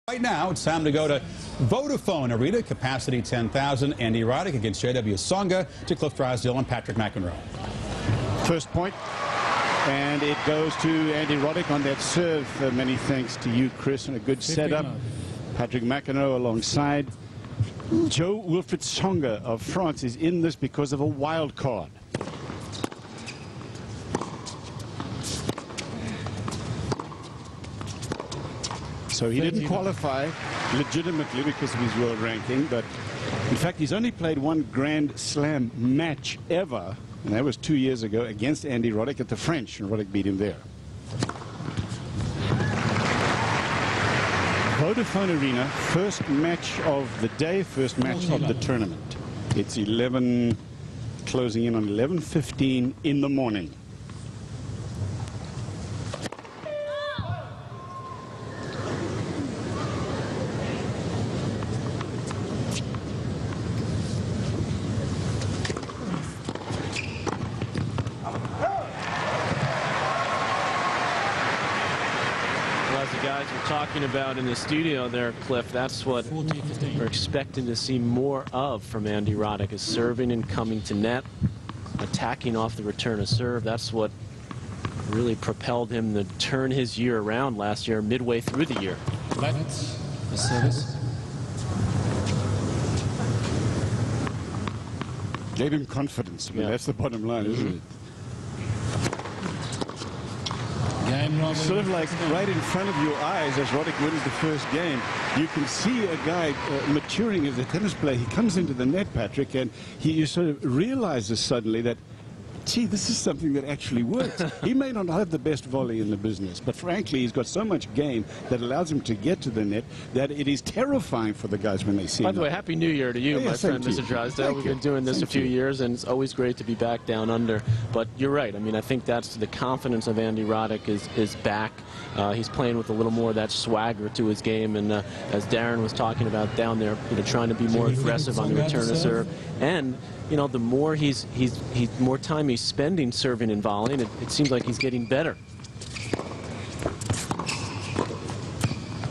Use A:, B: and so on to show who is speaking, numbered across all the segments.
A: Right now, it's time to go to Vodafone Arena, capacity 10,000. Andy Roddick against J.W. Tsonga to Cliff Drysdale and Patrick McEnroe.
B: First point, and it goes to Andy Roddick on that serve. Many thanks to you, Chris, and a good setup. Patrick McEnroe alongside. Wilfried Tsonga of France is in this because of a wild card. So he didn't qualify legitimately because of his world ranking, but in fact he's only played one Grand Slam match ever, and that was 2 years ago against Andy Roddick at the French, and Roddick beat him there. Vodafone Arena, first match of the day, first match of the tournament. It's 11, closing in on 11:15 in the morning.
C: Guys we're talking about in the studio there, Cliff, that's what we're expecting to see more of from Andy Roddick, is serving and coming to net, attacking off the return of serve. That's what really propelled him to turn his year around last year, midway through the year.
D: The service.
B: Gave him confidence. I mean, that's the bottom line, isn't it? Sort of like right in front of your eyes as Roddick wins the first game, you can see a guy maturing as a tennis player. He comes into the net, Patrick, and you sort of realizes suddenly that, gee, this is something that actually works. He may not have the best volley in the business, but frankly, he's got so much game that allows him to get to the net that it is terrifying for the guys when they see him.
C: By the way, Happy New Year to you, my friend, Mr. Drysdale. We've been doing this a few years, and it's always great to be back down under. But you're right. I mean, I think that's the confidence of Andy Roddick is back. He's playing with a little more of that swagger to his game, and as Darren was talking about down there, trying to be more aggressive on the return of serve. And the more more time he's spending serving and volleying, it seems like he's getting better.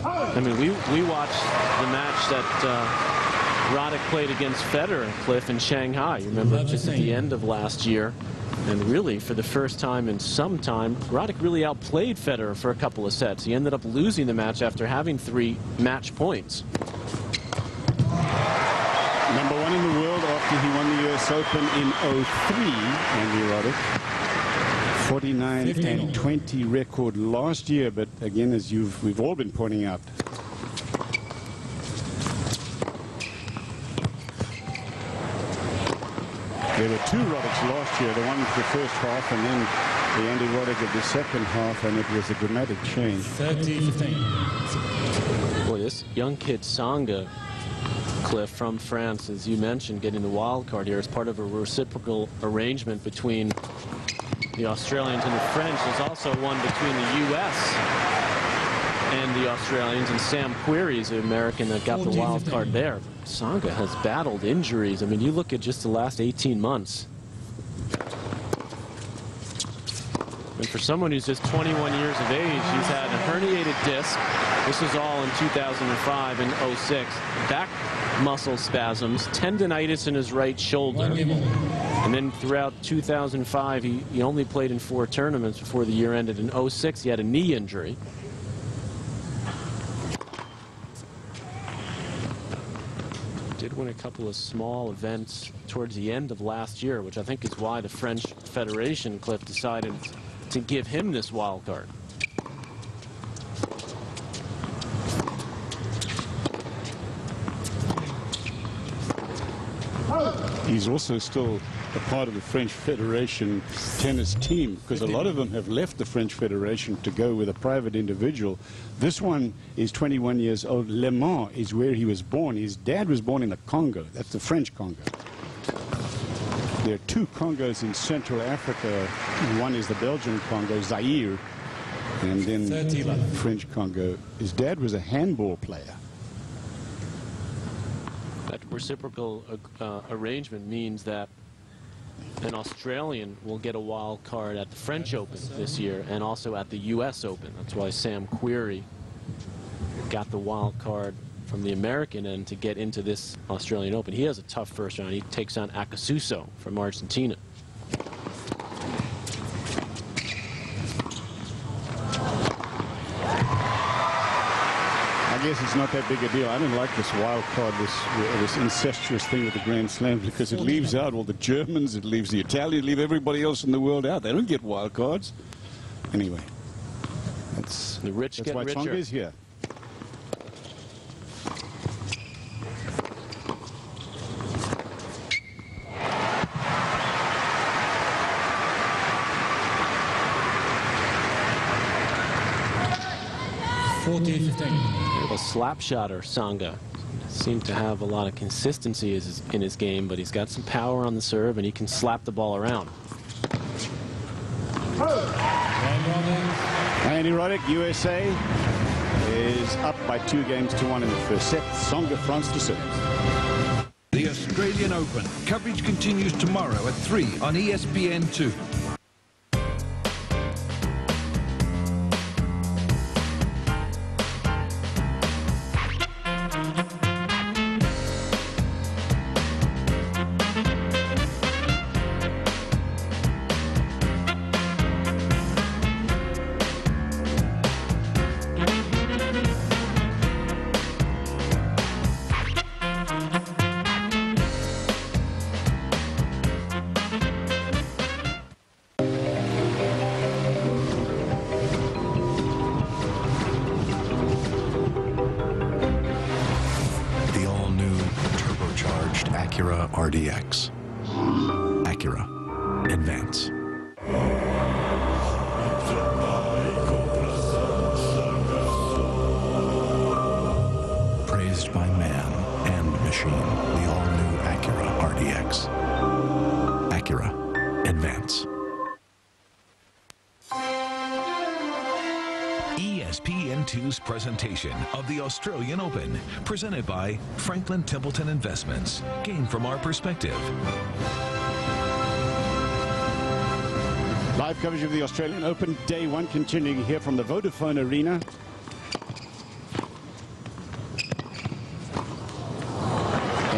C: I mean, we watched the match that Roddick played against Federer, Cliff, in Shanghai. You remember, just at the end of last year. And really, for the first time in some time, Roddick really outplayed Federer for a couple of sets. He ended up losing the match after having 3 match points.
B: #1 in the world after he won the US Open in '03, Andy Roddick. 49-20 record last year, but again, as we've all been pointing out, there were 2 Roddicks last year, the one for the first half and then the Andy Roddick of the second half, and it was a dramatic change.
D: 30-15.
C: Boy, this young kid Tsonga, Cliff, from France, as you mentioned, getting the wild card here as part of a reciprocal arrangement between the Australians and the French. There's also one between the U.S. and the Australians, and Sam Querrey's the American that got the wild card there. Tsonga has battled injuries. I mean, you look at just the last 18 months. And for someone who's just 21 years of age, he's had a herniated disc. This was all in 2005 and 06. Back muscle spasms, tendonitis in his right shoulder. And then throughout 2005, he only played in 4 tournaments before the year ended. In 06, he had a knee injury. Did win a couple of small events towards the end of last year, which I think is why the French Federation, Cliff, decided to give him this wild card.
B: He's also still a part of the French Federation tennis team, because a lot of them have left the French Federation to go with a private individual. This one is 21 years old. Le Mans is where he was born. His dad was born in the Congo. That's the French Congo. There are 2 Congos in Central Africa. One is the Belgian Congo, Zaire, and then the French Congo. His dad was a handball player.
C: That reciprocal arrangement means that an Australian will get a wild card at the French Open this year and also at the U.S. Open. That's why Sam Querrey got the wild card from the American end to get into this Australian Open. He has a tough first round. He takes on Acasuso from Argentina.
B: I guess it's not that big a deal. I don't like this wild card, this incestuous thing with the Grand Slam, because it leaves out all the Germans, it leaves the Italians, it leaves everybody else in the world out. They don't get wild cards. Anyway, that's why Tsonga is here.
C: A slap shotter, Tsonga. Seemed to have a lot of consistency in his game, but he's got some power on the serve and he can slap the ball around.
B: Andy Roddick, USA, is up by 2-1 in the first set. Tsonga, France to serve.
E: The Australian Open. Coverage continues tomorrow at 3 on ESPN2.
F: Acura RDX. Acura. Advance. Praised by man and machine, the all-new Acura RDX. Acura. Advance.
G: ESPN2's presentation of the Australian Open, presented by Franklin Templeton Investments. Gain from our perspective.
B: Live coverage of the Australian Open, day one, continuing here from the Vodafone Arena.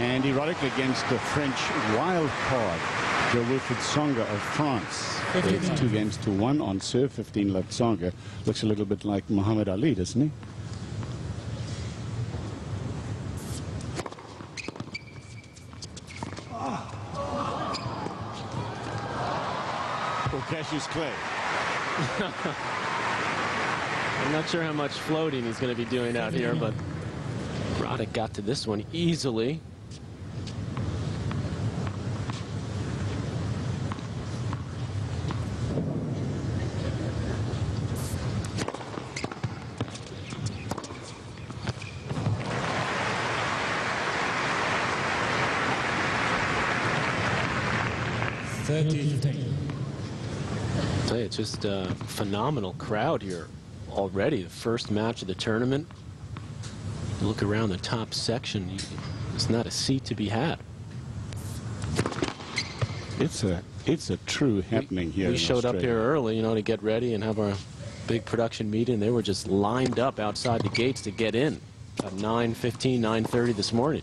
B: Andy Roddick against the French wildcard, Wilfried Tsonga of France. It's 2-1 on serve, 15 left. Tsonga looks a little bit like Muhammad Ali, doesn't he? Cassius Clay.
C: I'm not sure how much floating he's going to be doing out here, but Roddick got to this one easily. It's just a phenomenal crowd here already. The first match of the tournament. You look around the top section, it's not a seat to be had.
B: It's a true happening here.
C: We showed up here early, you know, to get ready and have our big production meeting. They were just lined up outside the gates to get in at 9:15, 9:30 this morning.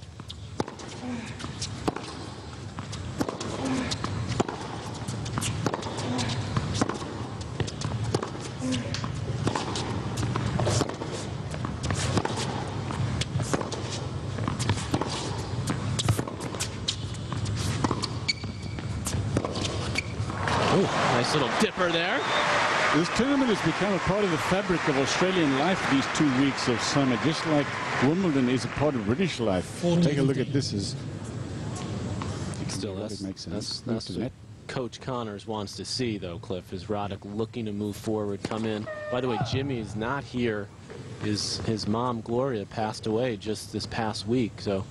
C: Nice little dipper there.
B: This tournament has become a part of the fabric of Australian life these 2 weeks of summer, just like Wimbledon is a part of British life. Take a look at this.
C: Still, that's what Coach Connors wants to see, though, Cliff, is Roddick looking to move forward, come in. By the way, Jimmy is not here. His mom, Gloria, passed away just this past week, so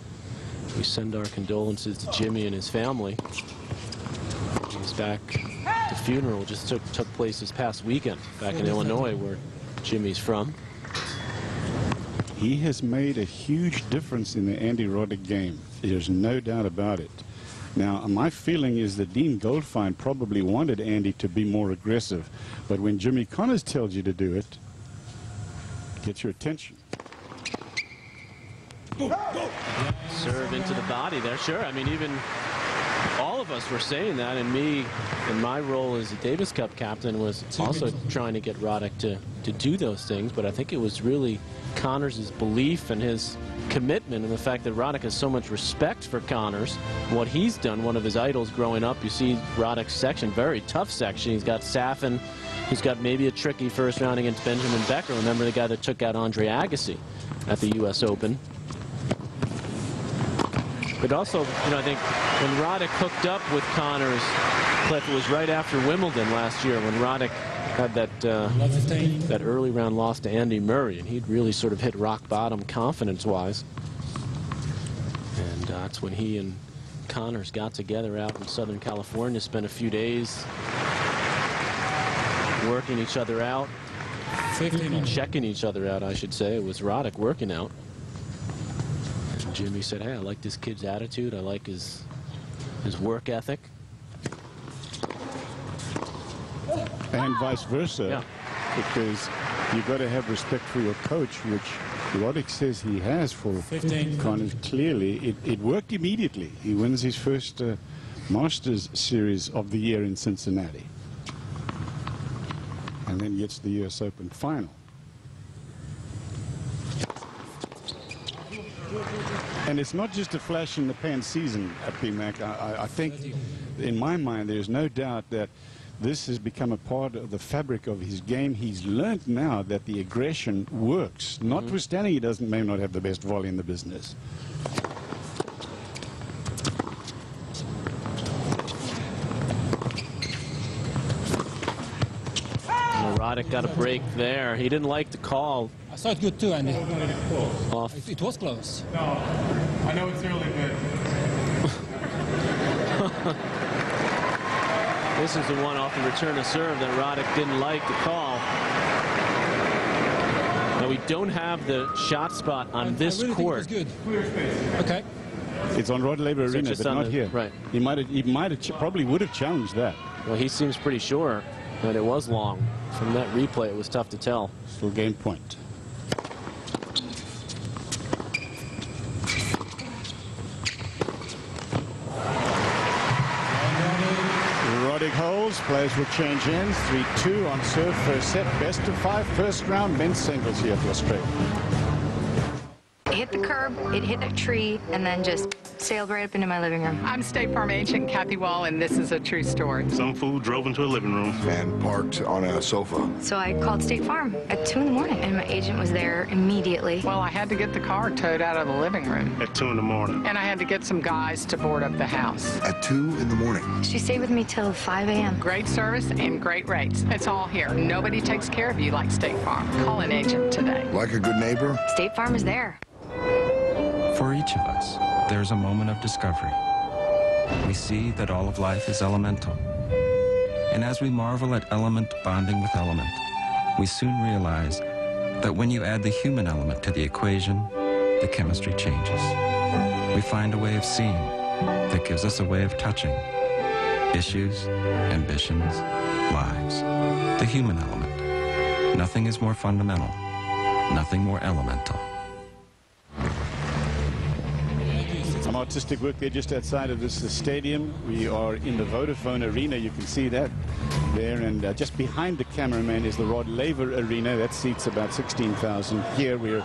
C: we send our condolences to Jimmy and his family. He's back. The funeral just took place this past weekend back in Illinois, where Jimmy's from.
B: He has made a huge difference in the Andy Roddick game. There's no doubt about it. Now, my feeling is that Dean Goldfine probably wanted Andy to be more aggressive, but when Jimmy Connors tells you to do it, get your attention.
C: Serve into the body there. Sure, I mean, even all of us were saying that, and me, in my role as a Davis Cup captain, was also trying to get Roddick to do those things, but I think it was really Connors' belief and his commitment and the fact that Roddick has so much respect for Connors, what he's done, one of his idols growing up. You see Roddick's section, very tough section. He's got Safin, who's got maybe a tricky first round against Benjamin Becker. Remember the guy that took out Andre Agassi at the U.S. Open. But also, you know, I think when Roddick hooked up with Connors, Cliff, it was right after Wimbledon last year when Roddick had that early round loss to Andy Murray, and he'd really sort of hit rock bottom confidence-wise. And that's when he and Connors got together out in Southern California, spent a few days working each other out, checking each other out, I should say. It was Roddick working out. And Jimmy said, hey, I like this kid's attitude. I like his work ethic.
B: And vice versa, because you've got to have respect for your coach, which Roddick says he has for Connors. Clearly, it worked immediately. He wins his first Masters Series of the year in Cincinnati. And then gets the U.S. Open final. And it's not just a flash in the pan season at PMAC. I think, in my mind, there's no doubt that this has become a part of the fabric of his game. He's learned now that the aggression works, notwithstanding he may not have the best volley in the business.
C: Roddick got a break there. He didn't like the call.
D: I saw it good too, Andy.
C: Off.
D: It was close.
H: No, I know it's early, but
C: this is the one off the return of serve that Roddick didn't like the call. Now we don't have the shot spot on this court.
D: Think it was good. Okay.
B: It's on Rod Laver Arena, but not here.
C: Right.
B: He probably would have challenged that.
C: Well, he seems pretty sure that it was long. From that replay, it was tough to tell.
B: Still game point. Roddick holds. Players will change ends. 3-2 on serve first set. Best of 5 first round men's singles here for Australia.
I: It hit the curb, it hit a tree, and then just sailed right up into my living room.
J: I'm State Farm agent Kathy Wall, and this is a true story.
K: Some fool drove into a living room
L: and parked on a sofa.
I: So I called State Farm at 2 in the morning, and my agent was there immediately.
J: Well, I had to get the car towed out of the living room.
K: At 2 in the morning.
J: And I had to get some guys to board up the house.
L: At 2 in the morning.
I: She stayed with me till 5 a.m.
J: Great service and great rates. It's all here. Nobody takes care of you like State Farm. Call an agent today.
L: Like a good neighbor?
I: State Farm is there.
M: For each of us, there's a moment of discovery. We see that all of life is elemental. And as we marvel at element bonding with element, we soon realize that when you add the human element to the equation, the chemistry changes. We find a way of seeing that gives us a way of touching. Issues, ambitions, lives. The human element. Nothing is more fundamental. Nothing more elemental.
B: Some artistic work there just outside of this stadium. We are in the Vodafone Arena. You can see that there. And just behind the cameraman is the Rod Laver Arena. That seats about 16,000. Here we're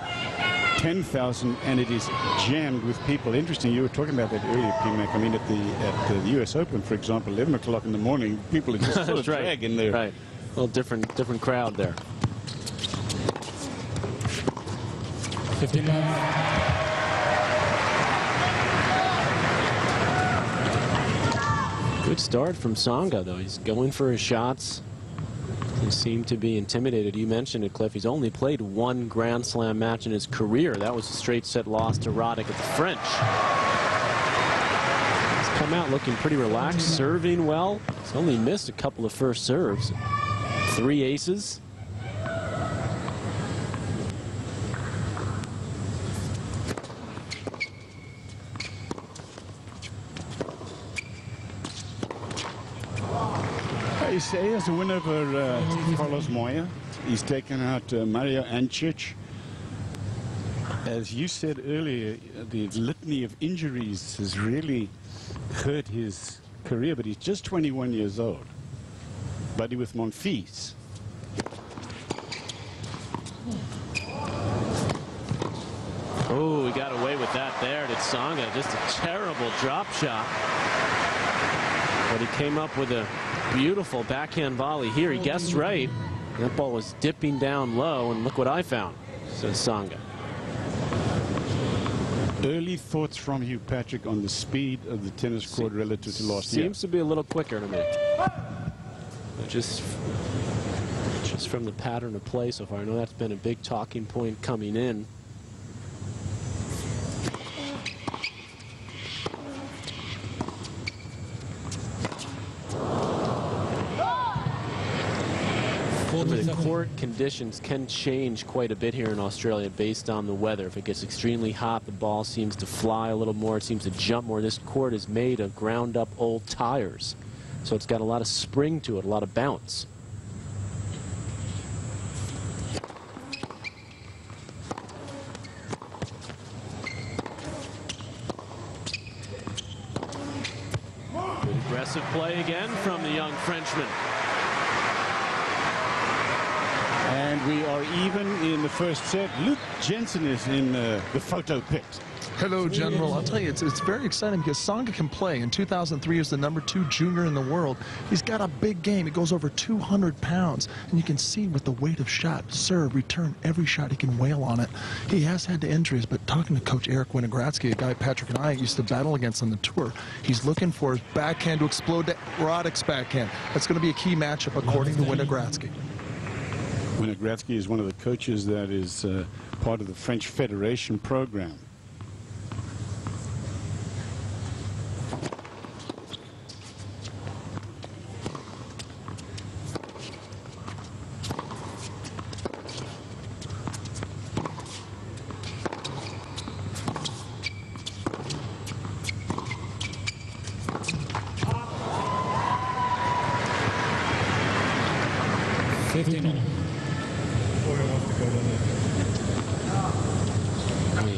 B: 10,000, and it is jammed with people. Interesting, you were talking about that earlier, PMAC. I mean, at the U.S. Open, for example, 11 o'clock in the morning, people are just full of drag in there.
C: Right. A little different crowd there.
D: 59.
C: Good start from Tsonga, though. He's going for his shots. He seemed to be intimidated. You mentioned it, Cliff. He's only played 1 Grand Slam match in his career. That was a straight set loss to Roddick at the French. He's come out looking pretty relaxed, serving well. He's only missed a couple of first serves. 3 aces.
B: He has a win over Carlos Moya. He's taken out Mario Ancic. As you said earlier, the litany of injuries has really hurt his career, but he's just 21 years old. Buddy with Monfils.
C: Oh, he got away with that there to Tsonga. Just a terrible drop shot. But he came up with a beautiful backhand volley here. He guessed right. That ball was dipping down low, and look what I found, says Tsonga.
B: Early thoughts from you, Patrick, on the speed of the tennis court relative to last year?
C: Seems to be a little quicker to me. Just from the pattern of play so far. I know that's been a big talking point coming in. The court conditions can change quite a bit here in Australia based on the weather. If it gets extremely hot, the ball seems to fly a little more. It seems to jump more. This court is made of ground-up old tires, so it's got a lot of spring to it, a lot of bounce. Good aggressive play again from the young Frenchman.
B: And we are even in the first set. Luke Jensen is in the photo pit.
N: Hello, General. I'll tell you, it's very exciting because Tsonga can play. In 2003, he was the #2 junior in the world. He's got a big game. He goes over 200 pounds. And you can see with the weight of shot, serve, return, every shot, he can wail on it. He has had the injuries, but talking to Coach Eric Winogradsky, a guy Patrick and I used to battle against on the tour, he's looking for his backhand to explode to Roddick's backhand. That's going to be a key matchup, according to Winogradsky.
B: Winogradsky is one of the coaches that is part of the French Federation program.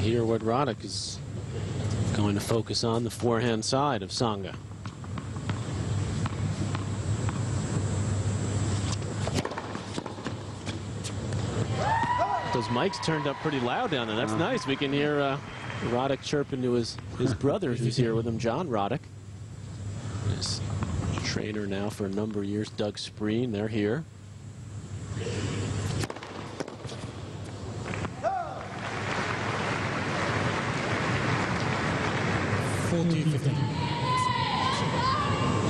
C: Here, what Roddick is going to focus on, the forehand side of Tsonga. Those mics turned up pretty loud down there. That's nice. We can hear Roddick chirping to his brother who's here with him, John Roddick. His trainer now for a number of years, Doug Spreen. They're here.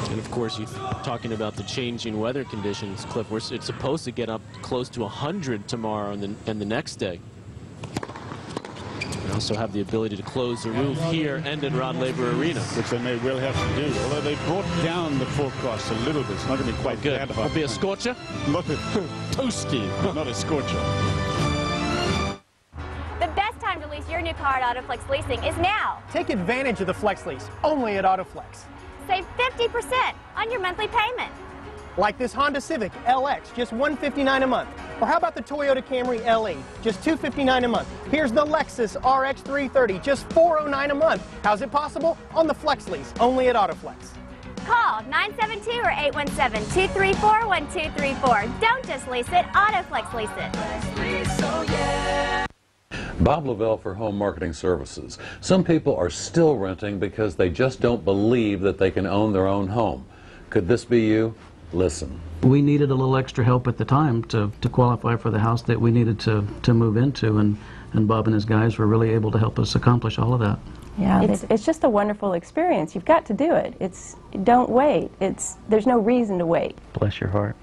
C: And of course, you're talking about the changing weather conditions, Cliff. It's supposed to get up close to 100 tomorrow and the next day. We also have the ability to close the roof here and in Rod Laver Arena,
B: which they may well have to do. Although they brought down the forecast a little bit. It's not going to be quite
C: good.
B: It'll
C: be a scorcher.
B: Not a toasty, not a scorcher.
O: Your new car at Autoflex Leasing is now.
P: Take advantage of the Flex Lease, only at Autoflex.
O: Save 50% on your monthly payment.
P: Like this Honda Civic LX, just $159 a month. Or how about the Toyota Camry LE, just $259 a month. Here's the Lexus RX 330, just $409 a month. How's it possible? On the Flex Lease, only at Autoflex.
O: Call 972 or 817-234-1234. Don't just lease it, Autoflex lease it.
Q: Bob Lavelle for Home Marketing Services. Some people are still renting because they just don't believe that they can own their own home. Could this be you? Listen.
R: We needed a little extra help at the time to qualify for the house that we needed to move into, and Bob and his guys were really able to help us accomplish all of that.
S: Yeah, it's just a wonderful experience. You've got to do it. Don't wait. There's no reason to wait.
R: Bless your heart.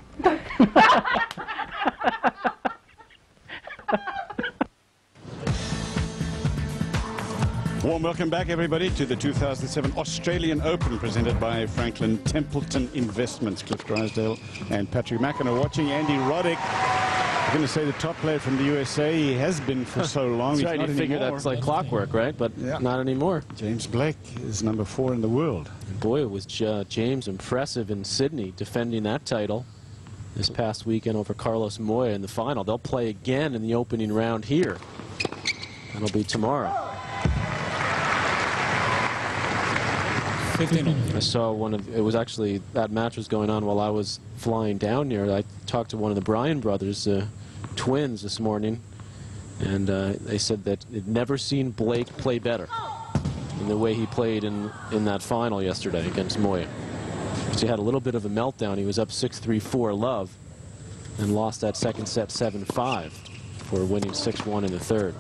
B: Warm welcome back, everybody, to the 2007 Australian Open presented by Franklin Templeton Investments. Cliff Drysdale and Patrick McEnroe watching. Andy Roddick, I'm going to say the top player from the USA. He has been for so long.
C: That's right, you figure that's like clockwork, right? But not anymore.
B: James Blake is #4 in the world.
C: And boy, was James impressive in Sydney defending that title this past weekend over Carlos Moya in the final. They'll play again in the opening round here. That'll be tomorrow.
D: 15.
C: I saw one of, it was actually, that match was going on while I was flying down here. I talked to one of the Bryan brothers, twins, this morning, and they said that they'd never seen Blake play better than the way he played in that final yesterday against Moya. So he had a little bit of a meltdown. He was up 6-3, 4-love, and lost that second set 7-5 for winning 6-1 in the third.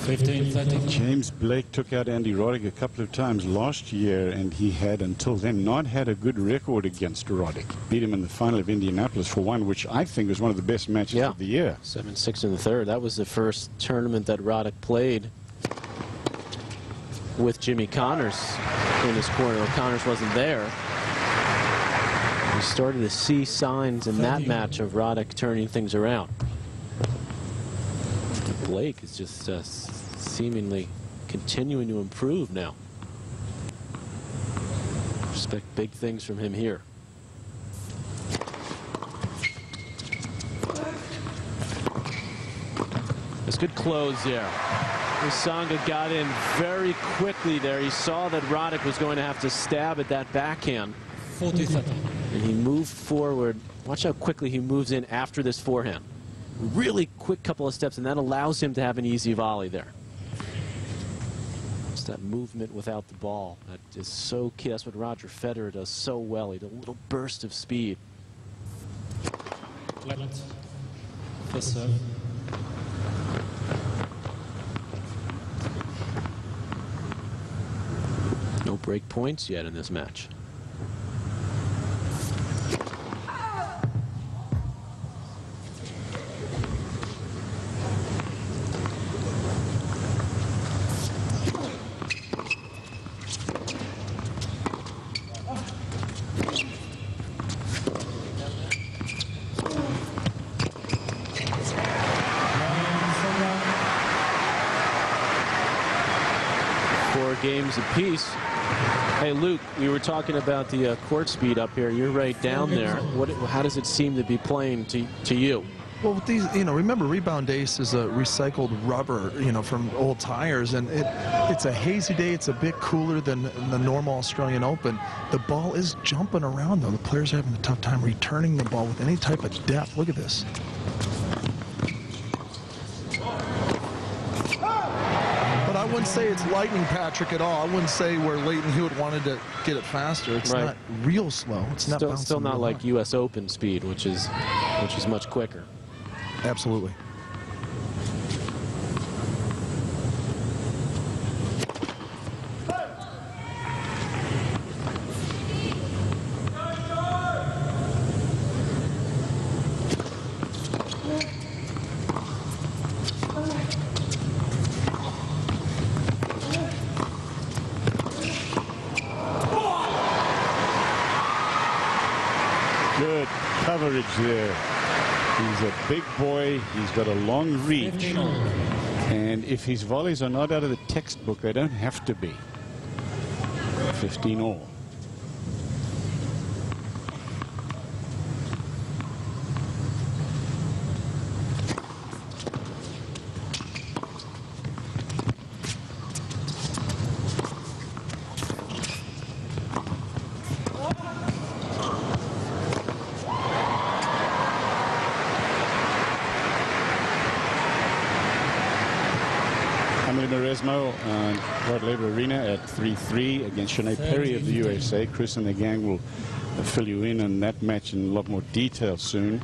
D: 15-13.
B: James Blake took out Andy Roddick a couple of times last year, and he had until then not had a good record against Roddick. Beat him in the final of Indianapolis for one, which I think was one of the best matches of the year.
C: 7-6 in the third. That was the first tournament that Roddick played with Jimmy Connors in his corner. Connors wasn't there. We started to see signs in that match of Roddick turning things around. Blake is just seemingly continuing to improve now. Expect big things from him here. It's good close there. Tsonga got in very quickly there. He saw that Roddick was going to have to stab at that backhand.
D: 40-13.
C: And he moved forward. Watch how quickly he moves in after this forehand. Really quick couple of steps, and that allows him to have an easy volley there. It's that movement without the ball that is so key. That's what Roger Federer does so well. He does a little burst of speed.
D: First serve.
C: No break points yet in this match. Games apiece. Hey Luke, we were talking about the court speed up here. You're right down there. How does it seem to be playing to you?
N: Well, with these, remember Rebound Ace is a recycled rubber, from old tires, and it's a hazy day. It's a bit cooler than the normal Australian Open. The ball is jumping around though. The players are having a tough time returning the ball with any type of depth. Look at this. I wouldn't say it's lightning Patrick at all. I wouldn't say where Leighton Hewitt wanted to get it faster. It's not real slow. It's not
C: still not like U.S. Open speed, which is much quicker.
N: Absolutely.
B: Good coverage there. He's a big boy. He's got a long reach. And if his volleys are not out of the textbook, they don't have to be. 15-all. Rod Laver Arena at 3-3 against Sinead Perry of the USA. Chris and the gang will fill you in on that match in a lot more detail soon.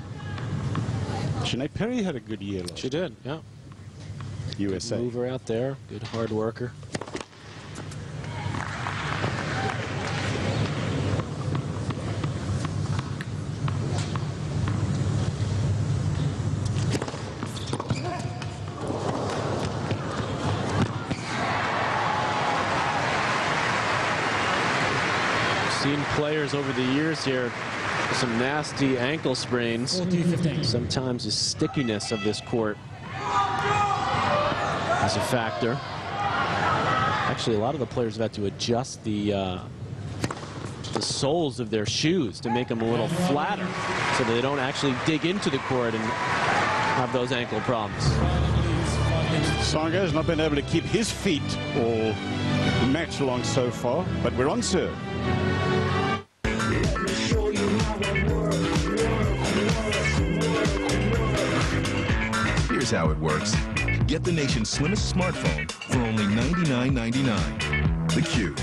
B: Sinead Perry had a good year last year.
C: She did, yeah.
B: USA.
C: Good mover out there, good hard worker. Seen players over the years here, some nasty ankle sprains. Sometimes the stickiness of this court is a factor. Actually, a lot of the players have had to adjust the soles of their shoes to make them a little flatter so that they don't actually dig into the court and have those ankle problems.
B: Tsonga has not been able to keep his feet all match long so far, but we're on serve.
T: Here's how it works. Get the nation's slimmest smartphone for only $99.99. The Cube.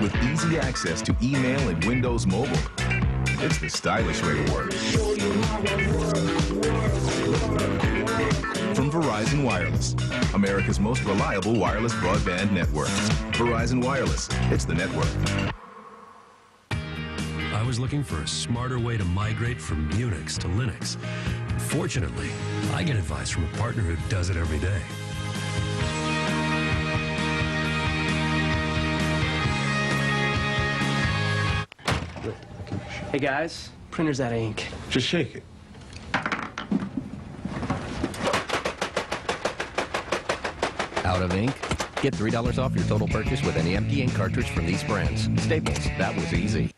T: With easy access to email and Windows Mobile. It's the stylish way to work. From Verizon Wireless, America's most reliable wireless broadband network. Verizon Wireless, it's the network.
U: I was looking for a smarter way to migrate from Unix to Linux. Fortunately, I get advice from a partner who does it every day.
V: Hey guys, printer's out of ink.
L: Just shake it.
W: Out of ink? Get $3 off your total purchase with any empty ink cartridge from these brands. Staples, that was easy.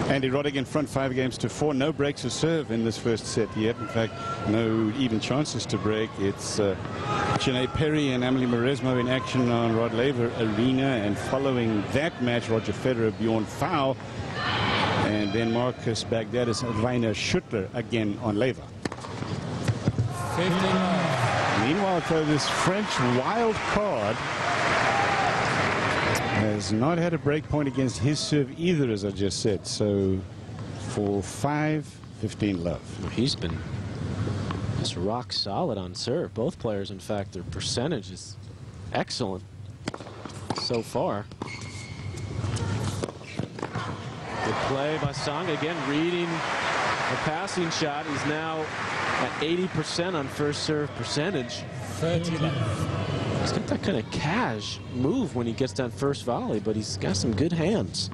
B: Andy Roddick in front 5-4. No breaks to serve in this first set yet. In fact, no even chances to break. It's Janae Perry and Amelie Mauresmo in action on Rod Laver Arena. And following that match, Roger Federer, Bjorn Fowl. And then Marcus Baghdadis and Rainer Schuttler again on Laver. Meanwhile, though, this French wild card has not had a break point against his serve either, as I just said. So for 5-15 love.
C: He's been just rock solid on serve. Both players, in fact, their percentage is excellent so far. Good play by Tsonga, again reading a passing shot. He's now at 80% on first serve percentage.
D: 30 left.
C: He's got that kind of cash move when he gets that first volley, but he's got some good hands.